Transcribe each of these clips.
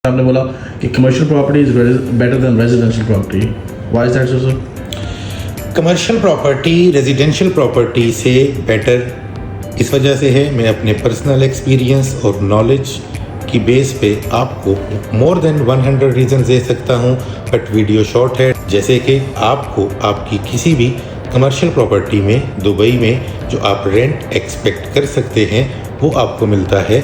आपने बोला कि commercial property is better than residential property, why is that so sir? Commercial property residential property से better इस वजह से है, मैं अपने पर्सनल एक्सपीरियंस और नॉलेज की बेस पे आपको मोर देन 100 रीज़न दे सकता हूँ, बट वीडियो शॉर्ट है। जैसे कि आपको आपकी किसी भी कमर्शियल प्रॉपर्टी में दुबई में जो आप रेंट एक्सपेक्ट कर सकते हैं वो आपको मिलता है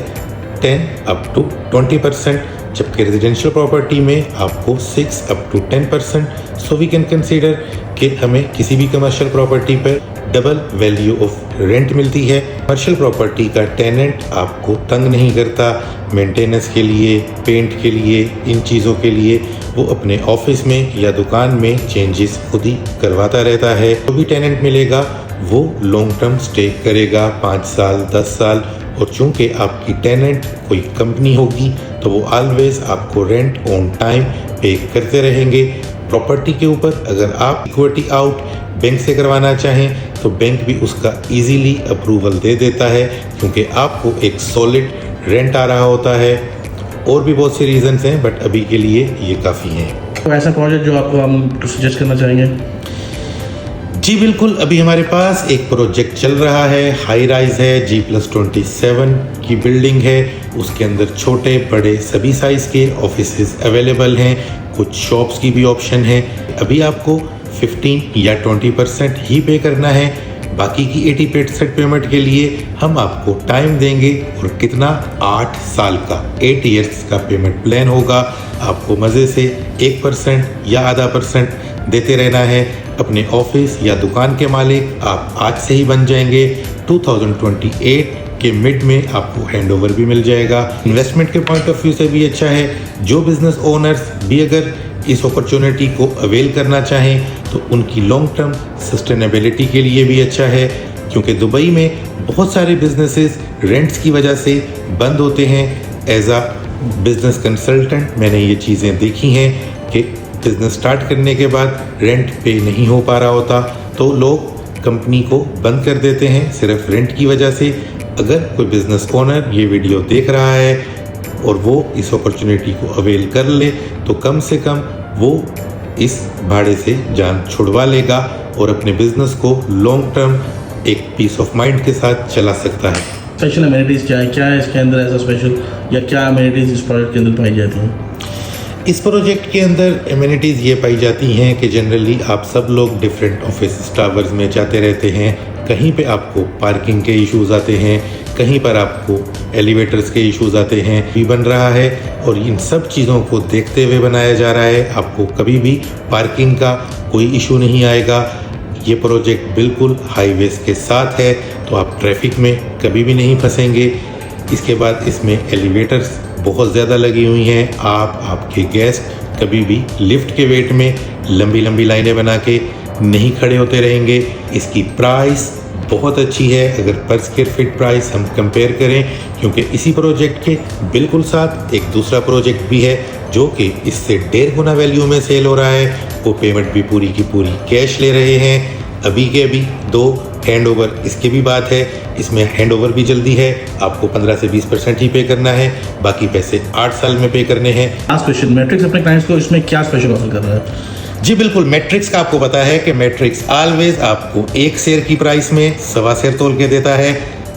10 up to 20%, जबकि रेजिडेंशियल प्रॉपर्टी में आपको 6 up to 10%। So we can consider कि हमें किसी भी कमर्शियल प्रॉपर्टी पर डबल वैल्यू ऑफ रेंट मिलती है। कमर्शियल प्रॉपर्टी का टेनेंट आपको तंग नहीं करता, मेंटेनेंस के लिए, पेंट के लिए, इन चीज़ों के लिए वो अपने ऑफिस में या दुकान में चेंजेस खुद ही करवाता रहता है। जो भी टेनेंट मिलेगा वो लॉन्ग टर्म स्टे करेगा 5 साल 10 साल, और चूंकि आपकी टेनेंट कोई कंपनी होगी तो वो ऑलवेज आपको रेंट ऑन टाइम पे करते रहेंगे। प्रॉपर्टी के ऊपर अगर आप इक्विटी आउट बैंक से करवाना चाहें तो बैंक भी उसका इजीली अप्रूवल दे देता है, क्योंकि आपको एक सॉलिड रेंट आ रहा होता है। और भी बहुत से रीजंस हैं, बट अभी के लिए ये काफ़ी हैं। तो ऐसा प्रोजेक्ट जो आपको हम सजेस्ट करना चाहेंगे? जी बिल्कुल, अभी हमारे पास एक प्रोजेक्ट चल रहा है, हाई राइज है, G+27 की बिल्डिंग है। उसके अंदर छोटे बड़े सभी साइज़ के ऑफिसेज अवेलेबल हैं, कुछ शॉप्स की भी ऑप्शन है। अभी आपको 15 या 20% ही पे करना है, बाकी की 80% पेमेंट के लिए हम आपको टाइम देंगे। और कितना? 8 साल का, 8 ईयर्स का पेमेंट प्लान होगा। आपको मज़े से 1% या आधा परसेंट देते रहना है। अपने ऑफिस या दुकान के मालिक आप आज से ही बन जाएंगे। 2028 के मिड में आपको हैंडओवर भी मिल जाएगा। इन्वेस्टमेंट के पॉइंट ऑफ व्यू से भी अच्छा है। जो बिजनेस ओनर्स भी अगर इस अपॉर्चुनिटी को अवेल करना चाहें तो उनकी लॉन्ग टर्म सस्टेनेबिलिटी के लिए भी अच्छा है, क्योंकि दुबई में बहुत सारे बिजनेसेस रेंट्स की वजह से बंद होते हैं। एज अ बिजनेस कंसल्टेंट मैंने ये चीज़ें देखी हैं कि बिजनेस स्टार्ट करने के बाद रेंट पे नहीं हो पा रहा होता तो लोग कंपनी को बंद कर देते हैं सिर्फ रेंट की वजह से। अगर कोई बिजनेस ओनर ये वीडियो देख रहा है और वो इस अपॉर्चुनिटी को अवेल कर ले तो कम से कम वो इस भाड़े से जान छुड़वा लेगा और अपने बिजनेस को लॉन्ग टर्म एक पीस ऑफ माइंड के साथ चला सकता है। स्पेशल अमेनिटीज़ क्या है इसके अंदर ऐसा स्पेशल, या क्या अमेनिटीज़ इस प्रोजेक्ट के अंदर पाई जाती हैं? इस प्रोजेक्ट के अंदर एमिनिटीज़ ये पाई जाती हैं कि जनरली आप सब लोग डिफरेंट ऑफिस टावर्स में जाते रहते हैं। कहीं पे आपको पार्किंग के इश्यूज़ आते हैं, कहीं पर आपको एलिवेटर्स के इश्यूज़ आते हैं। भी बन रहा है और इन सब चीज़ों को देखते हुए बनाया जा रहा है। आपको कभी भी पार्किंग का कोई इशू नहीं आएगा। ये प्रोजेक्ट बिल्कुल हाईवेज के साथ है तो आप ट्रैफिक में कभी भी नहीं फंसेंगे। इसके बाद इसमें एलिवेटर्स बहुत ज़्यादा लगी हुई हैं। आपके गेस्ट कभी भी लिफ्ट के वेट में लंबी लंबी लाइनें बना के नहीं खड़े होते रहेंगे। इसकी प्राइस बहुत अच्छी है अगर पर स्क्वायर फीट प्राइस हम कंपेयर करें, क्योंकि इसी प्रोजेक्ट के बिल्कुल साथ एक दूसरा प्रोजेक्ट भी है जो कि इससे 1.5 गुना वैल्यू में सेल हो रहा है। वो पेमेंट भी पूरी की पूरी कैश ले रहे हैं। अभी के अभी 2 हैंडओवर इसके भी बात है। इसमें हैंडओवर भी जल्दी है, आपको 15 से 20% ही पे करना है, बाकी पैसे 8 साल में पे करने हैं। लास्ट क्वेश्चन, मैट्रिक्स अपने क्लाइंट्स को इसमें क्या स्पेशल ऑफर कर रहा है? जी बिल्कुल, मैट्रिक्स का आपको पता है कि मैट्रिक्स ऑलवेज आपको 1 शेयर की प्राइस में 1.25 शेयर तोल के देता है।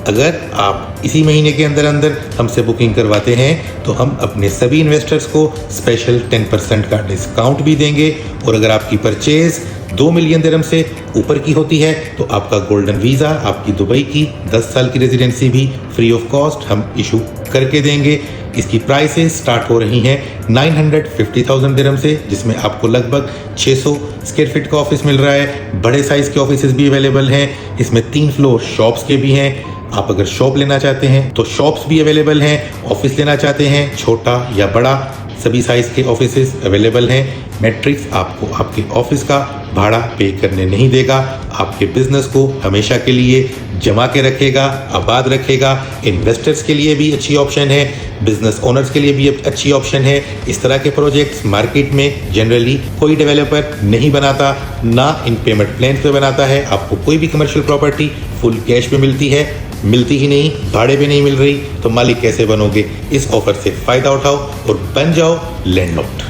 अगर आप इसी महीने के अंदर अंदर हमसे बुकिंग करवाते हैं तो हम अपने सभी इन्वेस्टर्स को स्पेशल 10% का डिस्काउंट भी देंगे। और अगर आपकी परचेज 2 मिलियन दिरहम से ऊपर की होती है तो आपका गोल्डन वीज़ा, आपकी दुबई की 10 साल की रेजिडेंसी भी फ्री ऑफ कॉस्ट हम इशू करके देंगे। इसकी प्राइसेस स्टार्ट हो रही हैं 950,000 दिरहम से, जिसमें आपको लगभग 600 स्क्वायर फीट का ऑफिस मिल रहा है। बड़े साइज़ के ऑफिसेज भी अवेलेबल हैं। इसमें 3 फ्लोर शॉप्स के भी हैं। आप अगर शॉप लेना चाहते हैं तो शॉप्स भी अवेलेबल हैं। ऑफिस लेना चाहते हैं छोटा या बड़ा, सभी साइज़ के ऑफिसेज अवेलेबल हैं। मैट्रिक्स आपको आपके ऑफिस का भाड़ा पे करने नहीं देगा, आपके बिजनेस को हमेशा के लिए जमा के रखेगा, आबाद रखेगा। इन्वेस्टर्स के लिए भी अच्छी ऑप्शन है, बिजनेस ओनर्स के लिए भी अच्छी ऑप्शन है। इस तरह के प्रोजेक्ट्स मार्केट में जनरली कोई डेवलपर नहीं बनाता, ना इन पेमेंट प्लान पे बनाता है। आपको कोई भी कमर्शियल प्रॉपर्टी फुल कैश में मिलती है। मिलती ही नहीं, भाड़े पे नहीं मिल रही, तो मालिक कैसे बनोगे? इस ऑफर से फायदा उठाओ और बन जाओ लैंडलॉर्ड।